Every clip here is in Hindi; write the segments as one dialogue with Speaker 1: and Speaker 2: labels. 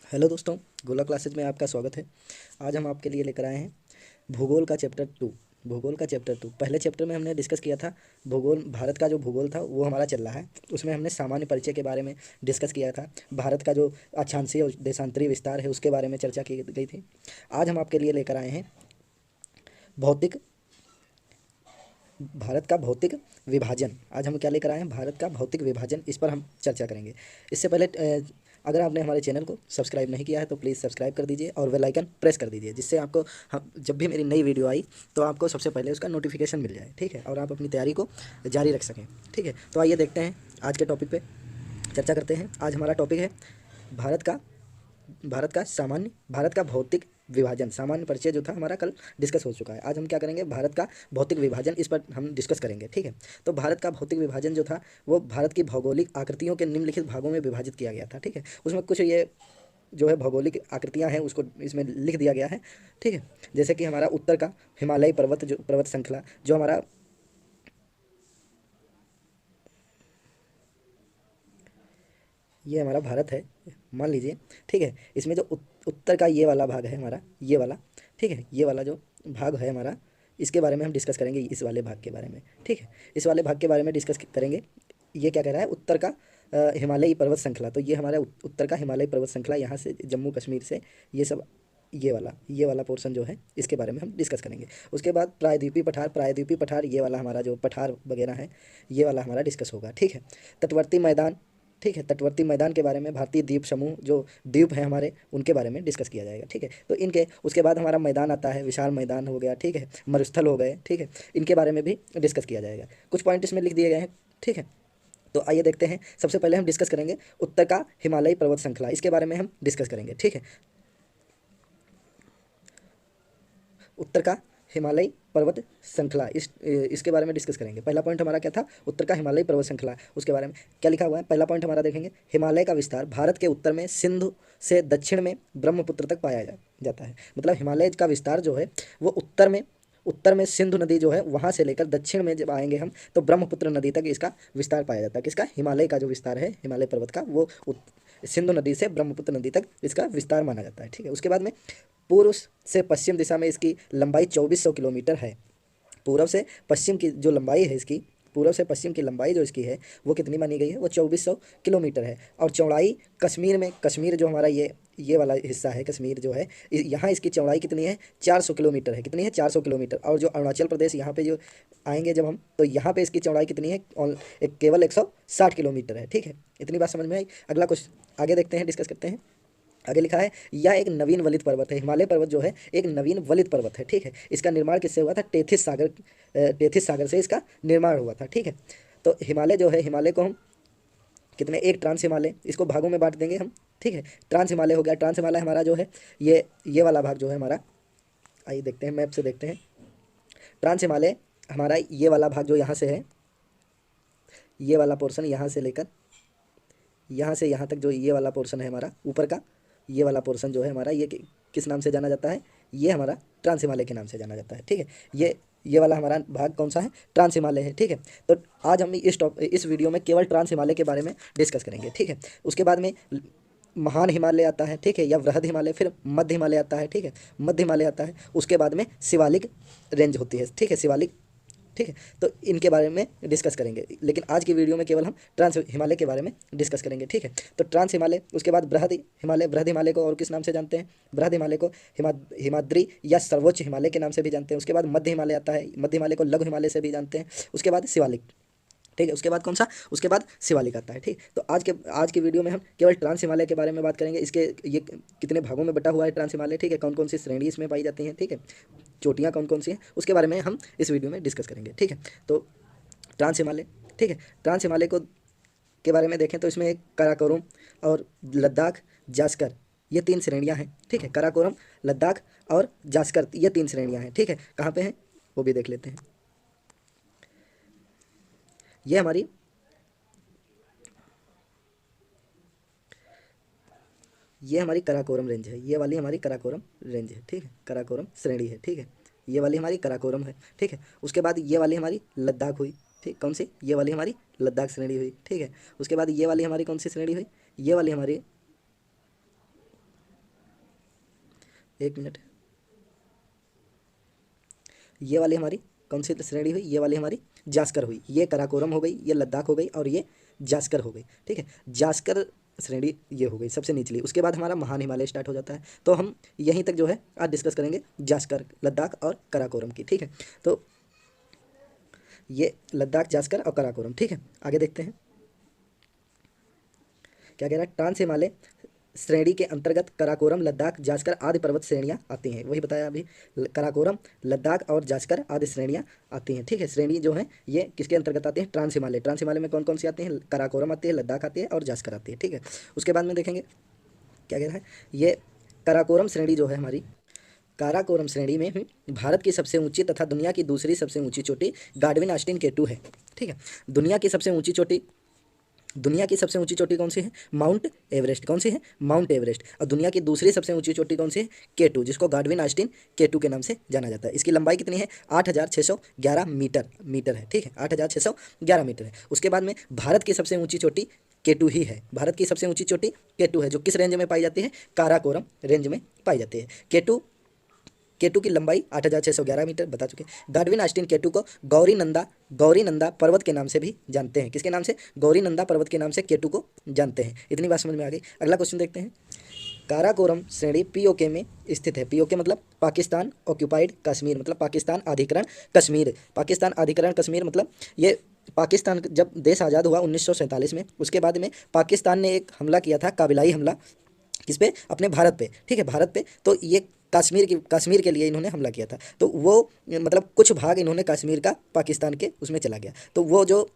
Speaker 1: हेलो दोस्तों, गोला क्लासेज में आपका स्वागत है। आज हम आपके लिए लेकर आए हैं भूगोल का चैप्टर 2। भूगोल का चैप्टर 2 पहले चैप्टर में हमने डिस्कस किया था। भूगोल, भारत का जो भूगोल था वो हमारा चल रहा है। उसमें हमने सामान्य परिचय के बारे में डिस्कस किया था। भारत का जो अक्षांशीय और देशांतरीय विस्तार है उसके बारे में चर्चा की गई थी। आज हम आपके लिए लेकर आए हैं भौतिक भारत का भौतिक विभाजन। आज हम क्या लेकर आए हैं? भारत का भौतिक विभाजन। इस पर हम चर्चा करेंगे। इससे पहले अगर आपने हमारे चैनल को सब्सक्राइब नहीं किया है तो प्लीज़ सब्सक्राइब कर दीजिए और बेल आइकन प्रेस कर दीजिए, जिससे आपको हम जब भी मेरी नई वीडियो आई तो आपको सबसे पहले उसका नोटिफिकेशन मिल जाए, ठीक है, और आप अपनी तैयारी को जारी रख सकें। ठीक है, तो आइए देखते हैं आज के टॉपिक पे चर्चा करते हैं। आज हमारा टॉपिक है भारत का भारत का भौतिक विभाजन। सामान्य परिचय जो था हमारा कल डिस्कस हो चुका है। आज हम क्या करेंगे? भारत का भौतिक विभाजन, इस पर हम डिस्कस करेंगे। ठीक है, तो भारत का भौतिक विभाजन जो था वो भारत की भौगोलिक आकृतियों के निम्नलिखित भागों में विभाजित किया गया था। ठीक है, उसमें कुछ ये जो है भौगोलिक आकृतियां हैं उसको इसमें लिख दिया गया है। ठीक है, जैसे कि हमारा उत्तर का हिमालयी पर्वत श्रृंखला जो हमारा ये हमारा भारत है, मान लीजिए। ठीक है, इसमें जो उत्तर का ये वाला भाग है हमारा, ये वाला, ठीक है, ये वाला जो भाग है हमारा, इसके बारे में हम डिस्कस करेंगे, इस वाले भाग के बारे में। ठीक है, इस वाले भाग के बारे में डिस्कस करेंगे। ये क्या कह रहा है? उत्तर का हिमालयी पर्वत श्रृंखला। तो ये हमारा उत्तर का हिमालयी पर्वत श्रृंखला, यहाँ से जम्मू कश्मीर से ये सब, ये वाला पोर्शन जो है इसके बारे में हम डिस्कस करेंगे। उसके बाद प्रायद्वीपीय पठार, ये वाला हमारा जो पठार वगैरह है ये वाला हमारा डिस्कस होगा। ठीक है, तटवर्ती मैदान, ठीक है, तटवर्ती मैदान के बारे में, भारतीय द्वीप समूह जो द्वीप हैं हमारे उनके बारे में डिस्कस किया जाएगा। ठीक है, तो इनके उसके बाद हमारा मैदान आता है, विशाल मैदान हो गया, ठीक है, मरुस्थल हो गए, ठीक है, इनके बारे में भी डिस्कस किया जाएगा। कुछ पॉइंट इसमें लिख दिए गए हैं। ठीक है, तो आइए देखते हैं। सबसे पहले हम डिस्कस करेंगे उत्तर का हिमालयी पर्वत श्रृंखला, इसके बारे में हम डिस्कस करेंगे। ठीक है, उत्तर का हिमालयी पर्वत श्रृंखला, इसके बारे में डिस्कस करेंगे। पहला पॉइंट हमारा क्या था? उत्तर का हिमालयी पर्वत श्रृंखला, उसके बारे में क्या लिखा हुआ है? पहला पॉइंट हमारा देखेंगे, हिमालय का विस्तार भारत के उत्तर में सिंधु से दक्षिण में ब्रह्मपुत्र तक पाया जाता है। मतलब हिमालय का विस्तार जो है वो उत्तर में सिंधु नदी जो है वहाँ से लेकर दक्षिण में जब आएंगे हम तो ब्रह्मपुत्र नदी तक इसका विस्तार पाया जाता है। किसका? हिमालय का जो विस्तार है हिमालय पर्वत का, वो सिंधु नदी से ब्रह्मपुत्र नदी तक इसका विस्तार माना जाता है। ठीक है, उसके बाद में पूर्व से पश्चिम दिशा में इसकी लंबाई 2400 किलोमीटर है। पूर्व से पश्चिम की जो लंबाई है इसकी, पूर्व से पश्चिम की लंबाई जो इसकी है वो कितनी मानी गई है? वो 2400 किलोमीटर है। और चौड़ाई कश्मीर जो हमारा ये वाला हिस्सा है कश्मीर जो है, यहाँ इसकी चौड़ाई कितनी है? 400 किलोमीटर है। कितनी है? 400 किलोमीटर। और जो अरुणाचल प्रदेश यहाँ पे जो आएंगे जब हम, तो यहाँ पे इसकी चौड़ाई कितनी है? केवल 160 किलोमीटर है। ठीक है, इतनी बात समझ में आई? अगला कुछ आगे देखते हैं, डिस्कस करते हैं। आगे लिखा है, यह एक नवीन वलित पर्वत है। हिमालय पर्वत जो है एक नवीन वलित पर्वत है। ठीक है, इसका निर्माण किससे हुआ था? टेथिस सागर से इसका निर्माण हुआ था। ठीक है, तो हिमालय जो है, हिमालय को हम कितने, एक ट्रांस हिमालय, इसको भागों में बांट देंगे हम। ठीक है, ट्रांस हिमालय हो गया। ट्रांस हिमालय हमारा जो है ये वाला भाग जो है हमारा, आइए देखते हैं, मैप से देखते हैं। ट्रांस हिमालय हमारा ये वाला भाग जो यहाँ से है, ये वाला पोर्शन यहाँ से लेकर यहाँ से यहाँ तक जो ये वाला पोर्शन है हमारा ऊपर का, ये वाला पोर्शन जो है हमारा, ये किस नाम से जाना जाता है? ये हमारा ट्रांस हिमालय के नाम से जाना जाता है। ठीक है, ये वाला हमारा भाग कौन सा है? ट्रांस हिमालय है। ठीक है, तो आज हम इस वीडियो में केवल ट्रांस हिमालय के बारे में डिस्कस करेंगे। ठीक है, उसके बाद में महान हिमालय आता है, ठीक है, या वृहद हिमालय, फिर मध्य हिमालय आता है। ठीक है, मध्य हिमालय आता है, उसके बाद में शिवालिक रेंज होती है। ठीक है, शिवालिक। ठीक है, तो इनके बारे में डिस्कस करेंगे, लेकिन आज की वीडियो में केवल हम ट्रांस हिमालय के बारे में डिस्कस करेंगे। ठीक है, तो ट्रांस हिमालय, उसके बाद बृहद हिमालय को और किस नाम से जानते हैं? बृहद हिमालय को हिमाद्री या सर्वोच्च हिमालय के नाम से भी जानते हैं। उसके बाद मध्य हिमालय आता है, मध्य हिमालय को लघु हिमालय से भी जानते हैं। उसके बाद शिवालिक। ठीक है, उसके बाद कौन सा? उसके बाद शिवालिक आता है। ठीक, तो आज की वीडियो में हम केवल ट्रांस हिमालय के बारे में बात करेंगे। इसके ये कितने भागों में बटा हुआ है ट्रांस हिमालय, ठीक है, कौन कौन सी श्रेणी इसमें पाई जाती हैं, ठीक है, चोटियाँ कौन कौन सी हैं, उसके बारे में हम इस वीडियो में डिस्कस करेंगे। ठीक है, तो ट्रांस हिमालय, ठीक है, ट्रांस हिमालय को के बारे में देखें तो इसमें एक काराकोरम और लद्दाख, जास्कर, ये 3 श्रेणियां हैं। ठीक है, काराकोरम, लद्दाख और जास्कर, ये 3 श्रेणियां हैं। ठीक है, कहाँ पे हैं वो भी देख लेते हैं। ये हमारी ये हमारी कराकोरम रेंज है, ये वाली हमारी कराकोरम रेंज है। ठीक है, कराकोरम श्रेणी है। ठीक है, ये वाली हमारी कराकोरम है। ठीक है, उसके बाद ये वाली हमारी लद्दाख हुई। ठीक, कौन सी? ये वाली हमारी लद्दाख श्रेणी हुई। ठीक है, उसके बाद ये वाली हमारी कौन सी श्रेणी हुई? ये वाली हमारी एक मिनट, ये वाली हमारी कौन सी श्रेणी हुई, ये वाली हमारी जास्कर हुई, ये कराकोरम हो गई, ये लद्दाख हो गई और ये जास्कर हो गई। ठीक है, जास्कर श्रेणी ये हो गई सबसे निचली। उसके बाद हमारा महान हिमालय स्टार्ट हो जाता है। तो हम यहीं तक जो है आज डिस्कस करेंगे जास्कर, लद्दाख और कराकोरम की। ठीक है, तो ये लद्दाख, जास्कर और कराकोरम। ठीक है, आगे देखते हैं क्या कह रहा है। ट्रांस हिमालय श्रेणी के अंतर्गत कराकोरम, लद्दाख, जास्कर आदि पर्वत श्रेणियां आती हैं। वही बताया अभी, कराकोरम, लद्दाख और जास्कर आदि श्रेणियां आती हैं। ठीक है, श्रेणी जो है ये किसके अंतर्गत आती है, ट्रांस हिमालय। ट्रांस हिमालय में कौन कौन सी आती हैं, कराकोरम आती है, लद्दाख आती है और जास्कर आती है। ठीक है, उसके बाद में देखेंगे क्या कह रहा है। ये कराकोरम श्रेणी जो है हमारी, काराकोरम श्रेणी में भारत की सबसे ऊंची तथा दुनिया की दूसरी सबसे ऊंची चोटी गाडविन ऑस्टिन केटू है। ठीक है, दुनिया की सबसे ऊंची चोटी, दुनिया की सबसे ऊंची चोटी कौन सी है, माउंट एवरेस्ट। कौन सी है, माउंट एवरेस्ट। और दुनिया की दूसरी सबसे ऊंची चोटी कौन सी है, केटू, जिसको गाडविन ऑस्टिन केटू के नाम से जाना जाता है। इसकी लंबाई कितनी है, 8611 मीटर है। ठीक है, 8611 मीटर है। उसके बाद में भारत की सबसे ऊंची चोटी केटू ही है। भारत की सबसे ऊंची चोटी केटू है, जो किस रेंज में पाई जाती है, काराकोरम रेंज में पाई जाती है। केटू की लंबाई 8611 मीटर बता चुके। गाडविन ऑस्टिन केटू को गौरी नंदा पर्वत के नाम से भी जानते हैं। किसके नाम से, गौरी नंदा पर्वत के नाम से केटू को जानते हैं। इतनी बात समझ में आ गई। अगला क्वेश्चन देखते हैं। काराकोरम श्रेणी पीओके में स्थित है। पीओके मतलब पाकिस्तान ऑक्यूपाइड कश्मीर, मतलब पाकिस्तान अधिकरण कश्मीर। पाकिस्तान अधिकरण कश्मीर मतलब ये पाकिस्तान जब देश आज़ाद हुआ 1947 में, उसके बाद में पाकिस्तान ने एक हमला किया था, काबिलाई हमला, किस पे, अपने भारत पे। ठीक है, भारत पे। तो ये कश्मीर के लिए इन्होंने हमला किया था। तो वो मतलब कुछ भाग इन्होंने कश्मीर का पाकिस्तान के उसमें चला गया। तो वो जो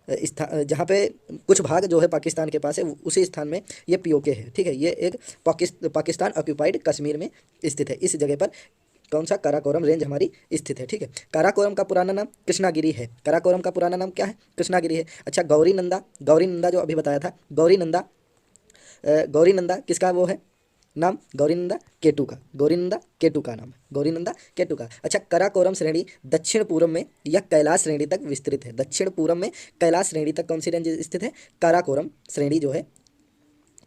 Speaker 1: जहाँ पे कुछ भाग जो है पाकिस्तान के पास है, उसी स्थान में ये पीओके है। ठीक है, ये एक पाकिस्तान ऑक्यूपाइड कश्मीर में स्थित है। इस जगह पर कौन सा, काराकोरम रेंज हमारी स्थित है। ठीक है, काराकोरम का पुराना नाम कृष्णागिरी है। काराकोरम का पुराना नाम क्या है, कृष्णागिरी है। अच्छा, गौरी नंदा जो अभी बताया था, गौरी नंदा किसका वो है नाम, गौरी नंदा केटू का, गौरी नंदा केटू का नाम, गौरी नंदा केटू का। अच्छा, काराकोरम श्रेणी दक्षिण पूर्व में या कैलाश श्रेणी तक विस्तृत है। दक्षिण पूर्व में कैलाश श्रेणी तक कौन सी रेंज स्थित है, काराकोरम श्रेणी जो है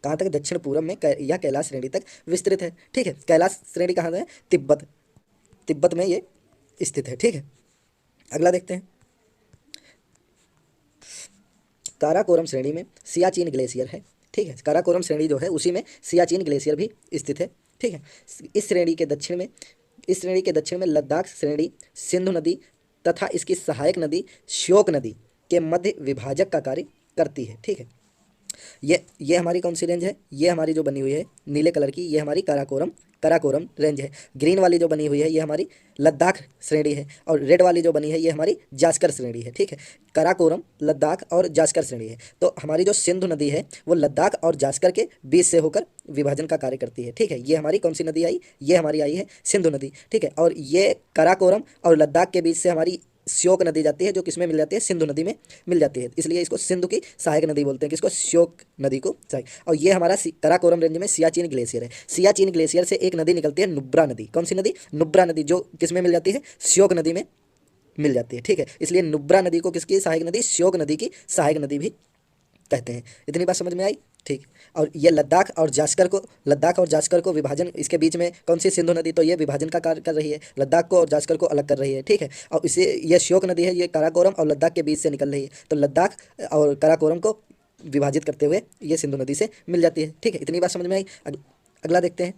Speaker 1: कहाँ तक, दक्षिण पूर्व में या कैलाश श्रेणी तक विस्तृत है। ठीक है, कैलाश श्रेणी कहाँ है, तिब्बत में ये स्थित है। ठीक है, अगला देखते हैं। काराकोरम श्रेणी में सियाचिन ग्लेशियर है। ठीक है, काराकोरम श्रेणी जो है उसी में सियाचिन ग्लेशियर भी स्थित है। ठीक है, इस श्रेणी के दक्षिण में लद्दाख श्रेणी सिंधु नदी तथा इसकी सहायक नदी श्योक नदी के मध्य विभाजक का कार्य करती है। ठीक है, ये हमारी कौन सी रेंज है, ये हमारी जो बनी हुई है नीले कलर की, ये हमारी काराकोरम रेंज है। ग्रीन वाली जो बनी हुई है ये हमारी लद्दाख श्रेणी है, और रेड वाली जो बनी है ये हमारी जास्कर श्रेणी है। ठीक है, काराकोरम, लद्दाख और जास्कर श्रेणी है। तो हमारी जो सिंधु नदी है वो लद्दाख और जास्कर के बीच से होकर विभाजन का कार्य करती है। ठीक है, ये हमारी कौन सी नदी आई, ये हमारी आई है सिंधु नदी। ठीक है, और ये काराकोरम और लद्दाख के बीच से हमारी श्योक नदी जाती है, जो किसमें मिल जाती है, सिंधु नदी में मिल जाती है। इसलिए इसको सिंधु की सहायक नदी बोलते हैं, किसको, श्योक नदी को सहायक। और ये हमारा काराकोरम रेंज में सियाचिन ग्लेशियर है। सियाचिन ग्लेशियर से एक नदी निकलती है, नुब्रा नदी। कौन सी नदी, नुब्रा नदी, जो किसमें मिल जाती है, श्योक नदी में मिल जाती है। ठीक है, इसलिए नुब्रा नदी को किसकी सहायक नदी, श्योक नदी की सहायक नदी भी कहते हैं। इतनी बात समझ में आई। ठीक, और ये लद्दाख और जास्कर को विभाजन, इसके बीच में कौन सी, सिंधु नदी, तो ये विभाजन का कार्य कर रही है, लद्दाख को और जास्कर को अलग कर रही है। ठीक है, और इसे ये श्योक नदी है, ये काराकोरम और लद्दाख के बीच से निकल रही है, तो लद्दाख और काराकोरम को विभाजित करते हुए ये सिंधु नदी से मिल जाती है। ठीक है, इतनी बात समझ में आई। अगला देखते हैं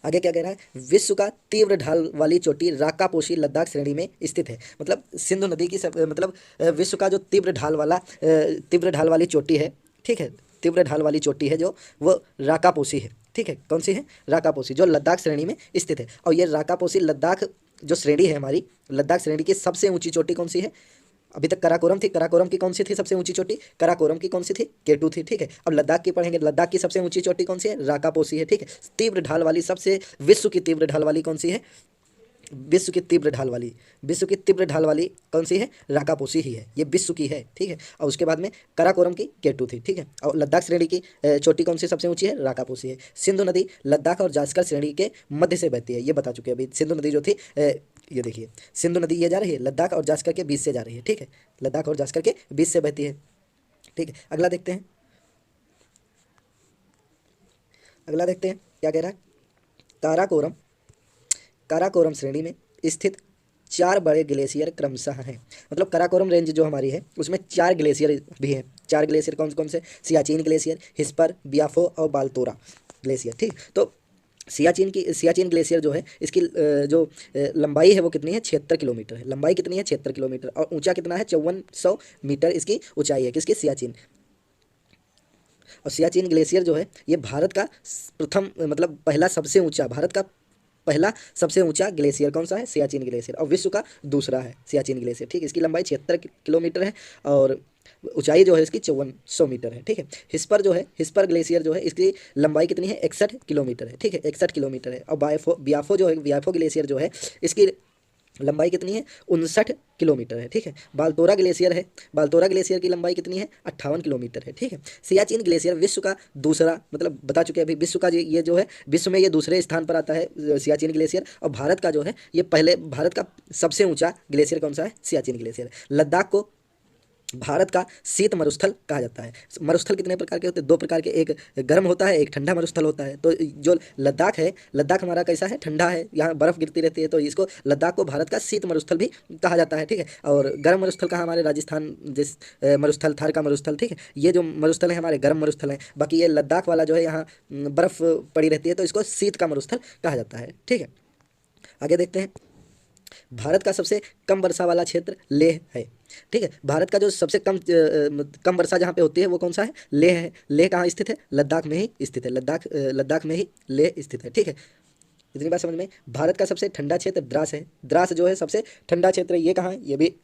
Speaker 1: आगे क्या कह रहा है। विश्व का तीव्र ढाल वाली चोटी राकापोशी लद्दाख श्रेणी में स्थित है। मतलब सिंधु नदी की मतलब विश्व का जो तीव्र ढाल वाली चोटी है। ठीक है, तीव्र ढाल वाली चोटी है जो वो राकापोशी है। ठीक है, कौन सी है, राकापोशी, जो लद्दाख श्रेणी में स्थित है। और ये राकापोशी लद्दाख जो श्रेणी है हमारी, लद्दाख श्रेणी की सबसे ऊंची चोटी कौन सी है, अभी तक काराकोरम थी, काराकोरम की कौन सी थी सबसे ऊंची चोटी, काराकोरम की कौन सी थी, केटू थी। ठीक है, अब लद्दाख की पढ़ेंगे, लद्दाख की सबसे ऊंची चोटी कौन सी है, राकापोशी है। ठीक है, तीव्र ढाल वाली सबसे, विश्व की तीव्र ढाल वाली कौन सी है, विश्व की तीव्र ढाल वाली कौन सी है, राकापोशी ही है, ये विश्व की है। ठीक है, और उसके बाद में काराकोरम की केटू थी। ठीक है, और लद्दाख श्रेणी की चोटी कौन सी सबसे ऊंची है, राकापोशी है। सिंधु नदी लद्दाख और जास्कर श्रेणी के मध्य से बहती है, ये बता चुके हैं अभी। सिंधु नदी जो थी, ये देखिए सिंधु नदी ये जा रही है, लद्दाख और जास्कर के बीच से जा रही है। ठीक है, लद्दाख और जास्कर के बीच से बहती है। ठीक है, अगला देखते हैं क्या कह रहा है। काराकोरम काराकोरम श्रेणी में स्थित 4 बड़े ग्लेशियर क्रमशः हैं। मतलब काराकोरम रेंज जो हमारी है उसमें 4 ग्लेशियर भी हैं। 4 ग्लेशियर कौन कौन से? सियाचिन ग्लेशियर, हिस्पर, बियाफो और बालतोरा ग्लेशियर। ठीक, तो सियाचिन ग्लेशियर जो है इसकी जो लंबाई है वो कितनी है? 76 किलोमीटर है। लंबाई कितनी है? 76 किलोमीटर। और ऊंचा कितना है? 5400 मीटर इसकी ऊंचाई है। किसकी? सियाचिन। और सियाचिन ग्लेशियर जो है ये भारत का प्रथम मतलब पहला सबसे ऊंचा, भारत का पहला सबसे ऊंचा ग्लेशियर कौन सा है? सियाचिन ग्लेशियर। और विश्व का दूसरा है सियाचिन ग्लेशियर। ठीक, इसकी लंबाई 76 किलोमीटर है और ऊंचाई जो है इसकी 5400 मीटर है। ठीक है। हिस्पर जो है, हिस्पर ग्लेशियर जो है इसकी लंबाई कितनी है? 61 किलोमीटर है। ठीक है, 61 किलोमीटर है। और बियाफो जो है, बियाफो ग्लेशियर जो है इसकी लंबाई कितनी है? 59 किलोमीटर है। ठीक है। बालतोरा ग्लेशियर है, बालतोरा ग्लेशियर की लंबाई कितनी है? 58 किलोमीटर है। ठीक है। सियाचिन ग्लेशियर विश्व का दूसरा, मतलब बता चुके हैं अभी, विश्व का ये जो है विश्व में ये दूसरे स्थान पर आता है सियाचिन ग्लेशियर। और भारत का जो है ये पहले, भारत का सबसे ऊंचा ग्लेशियर कौन सा है? सियाचिन ग्लेशियर। लद्दाख को भारत का शीत मरुस्थल कहा जाता है। मरुस्थल कितने प्रकार के होते हैं? 2 प्रकार के, एक गर्म होता है, एक ठंडा मरुस्थल होता है। तो जो लद्दाख है, लद्दाख हमारा कैसा है? ठंडा है, यहाँ बर्फ गिरती रहती है, तो इसको लद्दाख को भारत का शीत मरुस्थल भी कहा जाता है। ठीक है। और गर्म मरुस्थल कहाँ? हमारे राजस्थान जिस मरुस्थल, थार का मरुस्थल। ठीक है, ये जो मरुस्थल है हमारे गर्म मरुस्थल हैं। बाकी ये लद्दाख वाला जो है यहाँ बर्फ पड़ी रहती है, तो इसको शीत का मरुस्थल कहा जाता है। ठीक है, आगे देखते हैं। भारत का सबसे कम वर्षा वाला क्षेत्र लेह है। ठीक है, भारत का जो सबसे कम वर्षा जहाँ पे होती है वो कौन सा है? लेह है। लेह कहाँ स्थित है? लद्दाख में ही स्थित है। लद्दाख में ही लेह स्थित है। ठीक है, इतनी बात समझ में। भारत का सबसे ठंडा क्षेत्र द्रास है। द्रास जो है सबसे ठंडा क्षेत्र, ये कहाँ है? ये भी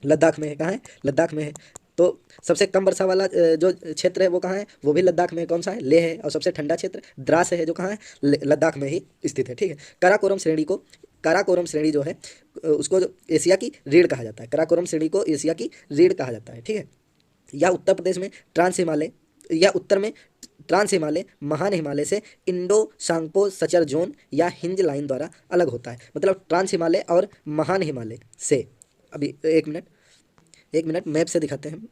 Speaker 1: लद्दाख में है। कहाँ है? लद्दाख में है। तो सबसे कम वर्षा वाला जो क्षेत्र है वो कहाँ है? वो भी लद्दाख में है। कौन सा है? लेह है। और सबसे ठंडा क्षेत्र द्रास है, जो कहाँ है? लद्दाख में ही स्थित है। ठीक है। काराकोरम श्रेणी जो है उसको जो एशिया की रीढ़ कहा जाता है। काराकोरम श्रेणी को एशिया की रीढ़ कहा जाता है। ठीक है। यह उत्तर प्रदेश में ट्रांस हिमालय, या उत्तर में ट्रांस हिमालय, महान हिमालय से इंडो सांगपो सचर जोन या हिंज लाइन द्वारा अलग होता है। मतलब ट्रांस हिमालय और महान हिमालय से, अभी एक मिनट मैप से दिखाते हैं।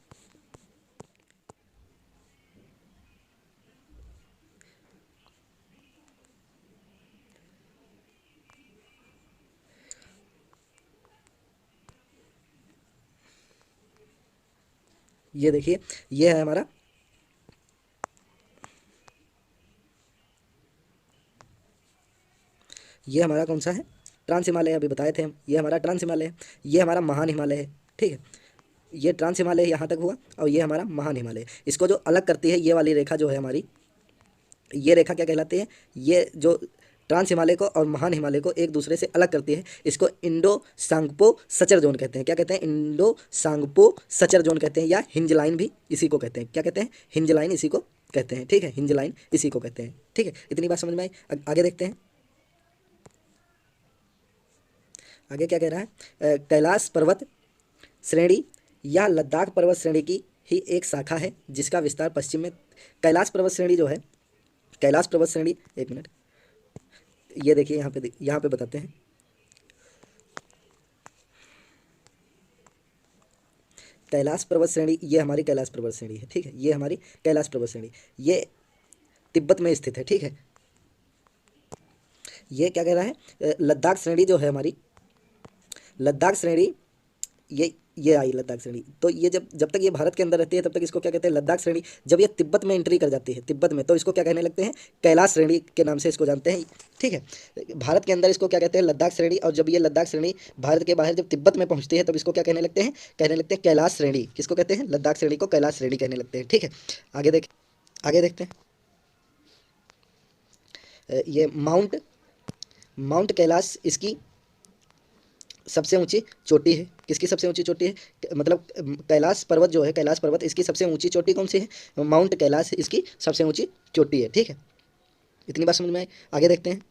Speaker 1: ये देखिए, ये है हमारा, ये हमारा कौन सा है? ट्रांस हिमालय, अभी बताए थे हम, ये हमारा ट्रांस हिमालय है। ये हमारा महान हिमालय है। ठीक है, ये ट्रांस हिमालय यहाँ तक हुआ और ये हमारा महान हिमालय। इसको जो अलग करती है ये वाली रेखा जो है हमारी, ये रेखा क्या कहलाती है? ये जो ट्रांस हिमालय को और महान हिमालय को एक दूसरे से अलग करती है, इसको इंडो सांगपो सचर जोन कहते हैं। क्या कहते हैं? इंडो सांगपो सचर जोन कहते हैं, या हिंज लाइन भी इसी को कहते हैं। क्या कहते हैं? हिंज लाइन इसी को कहते हैं। ठीक है, हिंज लाइन इसी को कहते हैं। ठीक है, इतनी बात समझ में आई। आगे देखते हैं, आगे क्या कह रहा है? कैलाश पर्वत श्रेणी या लद्दाख पर्वत श्रेणी की ही एक शाखा है जिसका विस्तार पश्चिम में। कैलाश पर्वत श्रेणी जो है, कैलाश पर्वत श्रेणी, एक मिनट, ये देखिए यहाँ पे बताते हैं। कैलाश पर्वत श्रेणी, ये हमारी कैलाश पर्वत श्रेणी है। ठीक है, ये हमारी कैलाश पर्वत श्रेणी, ये तिब्बत में स्थित है। ठीक है, ये क्या कह रहा है? लद्दाख श्रेणी जो है हमारी, लद्दाख श्रेणी, ये आई लद्दाख श्रेणी। तो ये जब जब तक ये भारत के अंदर रहती है तब तक इसको क्या कहते हैं? लद्दाख श्रेणी। जब ये तिब्बत में एंट्री कर जाती है, तिब्बत में, तो इसको क्या कहने लगते हैं? कैलाश श्रेणी के नाम से इसको जानते हैं। ठीक है, भारत के अंदर इसको क्या कहते हैं? लद्दाख श्रेणी। और जब ये लद्दाख श्रेणी भारत के बाहर जब तिब्बत में पहुंचती है तब इसको क्या कहने लगते हैं? कहने लगते हैं कैलाश श्रेणी। किसको कहते हैं? लद्दाख श्रेणी को कैलाश श्रेणी कहने लगते हैं। ठीक है, आगे देखते हैं। ये माउंट कैलाश इसकी सबसे ऊंची चोटी है। किसकी सबसे ऊंची चोटी है? मतलब कैलाश पर्वत जो है, कैलाश पर्वत, इसकी सबसे ऊंची चोटी कौन सी है? माउंट कैलाश इसकी सबसे ऊंची चोटी है। ठीक है, इतनी बात समझ में आई। आगे देखते हैं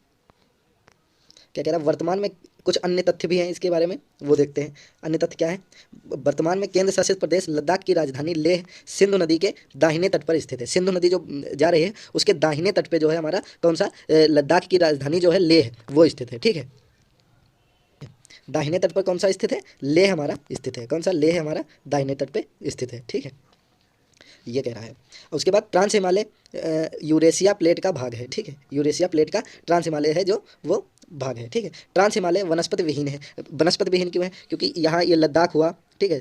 Speaker 1: क्या कह रहा है। वर्तमान में कुछ अन्य तथ्य भी हैं इसके बारे में, वो देखते हैं। अन्य तथ्य क्या है? वर्तमान में केंद्र शासित प्रदेश लद्दाख की राजधानी लेह सिंधु नदी के दाहिने तट पर स्थित है। सिंधु नदी जो जा रही है उसके दाहिने तट पे जो है हमारा कौन सा? लद्दाख की राजधानी जो है लेह, वो स्थित है। ठीक है, दाहिने तट पर कौन सा स्थित है? लेह हमारा स्थित है। कौन सा? लेह हमारा दाहिने तट पे स्थित है। ठीक है, ये कह रहा है। उसके बाद ट्रांस हिमालय यूरेशिया प्लेट का भाग है, ठीक है, यूरेशिया प्लेट का ट्रांस हिमालय है जो वो भाग है, ठीक है। ट्रांस हिमालय वनस्पति विहीन है। वनस्पति विहीन क्यों है? क्योंकि यहाँ ये लद्दाख हुआ, ठीक है,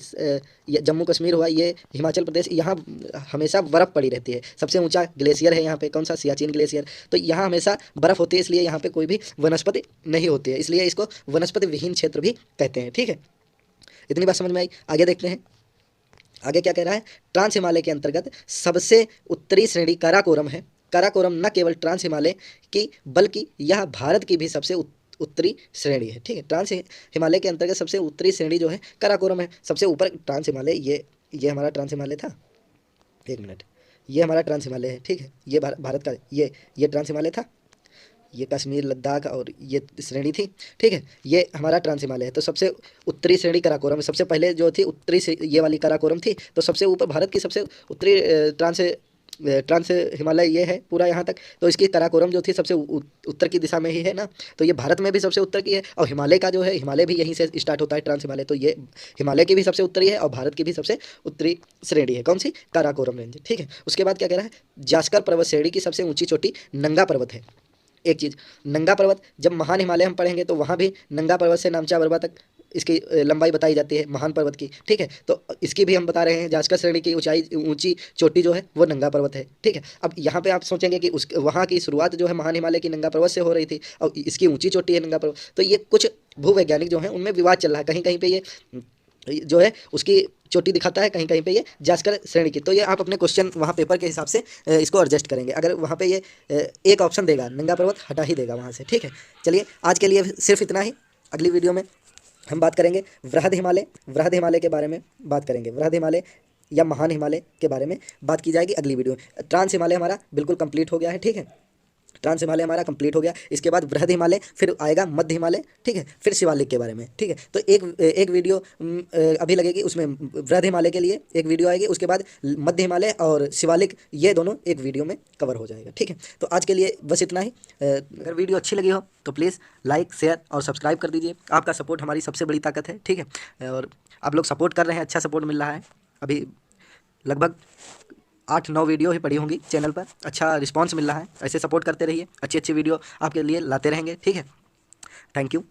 Speaker 1: ये जम्मू कश्मीर हुआ, ये हिमाचल प्रदेश, यहाँ हमेशा बर्फ़ पड़ी रहती है। सबसे ऊंचा ग्लेशियर है यहाँ पे, कौन सा? सियाचिन ग्लेशियर। तो यहाँ हमेशा बर्फ़ होती है, इसलिए यहाँ पे कोई भी वनस्पति नहीं होती है, इसलिए इसको वनस्पति विहीन क्षेत्र भी कहते हैं, ठीक है। इतनी बात समझ में आई? आगे देखते हैं, आगे क्या कह रहा है। ट्रांस हिमालय के अंतर्गत सबसे उत्तरी श्रेणी काराकोरम है। काराकोरम न केवल ट्रांस हिमालय की बल्कि यह भारत की भी सबसे उत्तरी श्रेणी है, ठीक है। ट्रांस हिमालय के अंतर्गत सबसे उत्तरी श्रेणी जो है काराकोरम है। सबसे ऊपर ट्रांस हिमालय, ये हमारा ट्रांस हिमालय था, एक मिनट, ये हमारा ट्रांस हिमालय है, ठीक है, ये भारत का ये ट्रांस हिमालय था, ये कश्मीर लद्दाख और ये श्रेणी थी, ठीक है, ये हमारा ट्रांस हिमालय है। तो सबसे उत्तरी श्रेणी काराकोरम है। सबसे पहले जो थी उत्तरी से ये वाली काराकोरम थी, तो सबसे ऊपर भारत की सबसे उत्तरी ट्रांस हिमालय ये है पूरा यहाँ तक। तो इसकी काराकोरम जो थी सबसे उत्तर की दिशा में ही है ना, तो ये भारत में भी सबसे उत्तर की है। और हिमालय का जो है, हिमालय भी यहीं से स्टार्ट होता है, ट्रांस हिमालय, तो ये हिमालय की भी सबसे उत्तरी है और भारत की भी सबसे उत्तरी श्रेणी है। कौन सी? काराकोरम रेंज, ठीक है। उसके बाद क्या कह रहा है, जास्कर पर्वत श्रेणी की सबसे ऊंची चोटी नंगा पर्वत है। एक चीज़, नंगा पर्वत, जब महान हिमालय हम पढ़ेंगे तो वहाँ भी नंगा पर्वत से नामचा बरवा तक इसकी लंबाई बताई जाती है, महान पर्वत की, ठीक है। तो इसकी भी हम बता रहे हैं, जास्कर श्रेणी की ऊंची चोटी जो है वो नंगा पर्वत है, ठीक है। अब यहाँ पे आप सोचेंगे कि उस वहाँ की शुरुआत जो है महान हिमालय की नंगा पर्वत से हो रही थी और इसकी ऊंची चोटी है नंगा पर्वत। तो ये कुछ भूवैज्ञानिक जो है उनमें विवाद चल रहा है, कहीं कहीं पे ये जो है उसकी चोटी दिखाता है, कहीं कहीं पे ये जास्कर श्रेणी की। तो ये आप अपने क्वेश्चन वहाँ पेपर के हिसाब से इसको एडजस्ट करेंगे। अगर वहाँ पे ये एक ऑप्शन देगा नंगा पर्वत, हटा ही देगा वहाँ से, ठीक है। चलिए आज के लिए सिर्फ इतना ही। अगली वीडियो में हम बात करेंगे वृहद हिमालय, वृहद हिमालय के बारे में बात करेंगे। वृहद हिमालय या महान हिमालय के बारे में बात की जाएगी अगली वीडियो में। ट्रांस हिमालय हमारा बिल्कुल कंप्लीट हो गया है, ठीक है, ट्रांस हिमालय हमारा कंप्लीट हो गया। इसके बाद वृहद हिमालय, फिर आएगा मध्य हिमालय, ठीक है, फिर शिवालिक के बारे में, ठीक है। तो एक वीडियो अभी लगेगी, उसमें वृहद हिमालय के लिए एक वीडियो आएगी, उसके बाद मध्य हिमालय और शिवालिक, ये दोनों एक वीडियो में कवर हो जाएगा, ठीक है। तो आज के लिए बस इतना ही। अगर वीडियो अच्छी लगी हो तो प्लीज़ लाइक, शेयर और सब्सक्राइब कर दीजिए। आपका सपोर्ट हमारी सबसे बड़ी ताकत है, ठीक है। और आप लोग सपोर्ट कर रहे हैं, अच्छा सपोर्ट मिल रहा है। अभी लगभग 8-9 वीडियो ही पड़ी होंगी चैनल पर, अच्छा रिस्पांस मिल रहा है। ऐसे सपोर्ट करते रहिए, अच्छी अच्छी वीडियो आपके लिए लाते रहेंगे, ठीक है। Thank you.